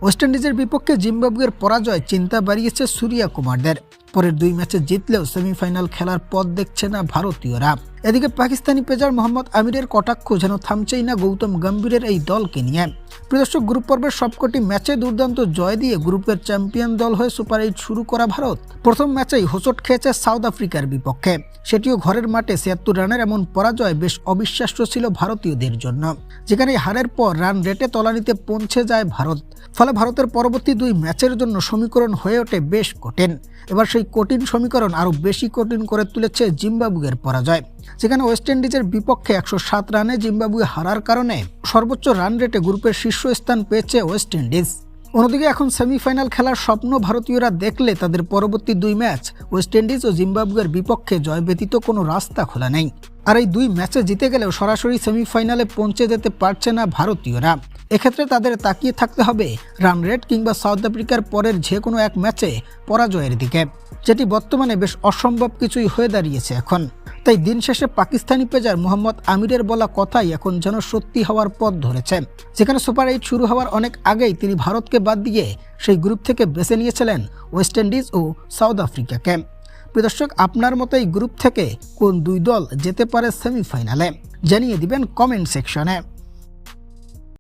West ইন্ডিজের বিপক্ষে জিম্বাবুয়ের পরাজয় চিন্তা বাড়িয়েছে সূর্যা কুমারদের। পরের 2 ম্যাচে জিতলেও সেমিফাইনাল খেলার পথ দেখছে না ভারতীয়রা। এদিকে পাকিস্তানি পেসার মোহাম্মদ আমিরের কটাক্ষ যেন থামছেই না গৌতম গম্ভীরের এই দলকে নিয়ে। প্রদর্শক গ্রুপ পর্বের সবকটি ম্যাচে দুর্দান্ত জয় দিয়ে গ্রুপের চ্যাম্পিয়ন দল হয়ে সুপার 8 শুরু করা ভারত প্রথম ম্যাচেই হোঁচট খেয়েছে সাউথ আফ্রিকার বিপক্ষে, সেটিও ঘরের মাঠে 76 রানের। এমন পরাজয় বেশ অবিশ্বাস্য ছিল ভারতীয়দের জন্য, যেখানে হারের পর রান রেটে তলানিতে পৌঁছে যায় ভারত। ফলে ভারতের পরবর্তী 2 ম্যাচের জন্য সমীকরণ হয়ে ওঠে বেশ কঠিন। এবার সেই কঠিন সমীকরণ আরও বেশি কঠিন করে তুলেছে জিম্বাবুয়ের পরাজয়, যেখানে ওয়েস্ট ইন্ডিজের বিপক্ষে 107 রানে জিম্বাবুয়ে হারার কারণে সর্বোচ্চ রান রেটে গ্রুপের শীর্ষস্থান পেয়েছে ওয়েস্ট ইন্ডিজ। অন্যদিকে এখন সেমিফাইনাল খেলার স্বপ্ন ভারতীয়রা দেখলে তাদের পরবর্তী 2 ম্যাচ ওয়েস্ট ইন্ডিজ ও জিম্বাবুয়ের বিপক্ষে জয় ব্যতীত কোনো রাস্তা খোলা নেই। আর এই 2 ম্যাচে জিতে গেলেও সরাসরি সেমিফাইনালে পৌঁছে যেতে পারছে না ভারতীয়রা। এক্ষেত্রে তাদের তাকিয়ে থাকতে হবে রান রেট কিংবা সাউথ আফ্রিকার পরের যে কোনো এক ম্যাচে পরাজয়ের দিকে, যেটি বর্তমানে বেশ অসম্ভব কিছুই হয়ে দাঁড়িয়েছে এখন। তাই দিন শেষে পাকিস্তানি পেসার মোহাম্মদ আমিরের বলা কথাই এখন যেন সত্যি হওয়ার পথ ধরেছে, যেখানে সুপার 8 শুরু হওয়ার অনেক আগেই তিনি ভারতকে বাদ দিয়ে সেই গ্রুপ থেকে বেছে নিয়েছিলেন ওয়েস্ট ইন্ডিজ ও সাউথ আফ্রিকাকে। দর্শক, আপনার মতো এই গ্রুপ থেকে কোন 2 দল যেতে পারে সেমিফাইনালে জানিয়ে দিবেন কমেন্ট সেকশনে।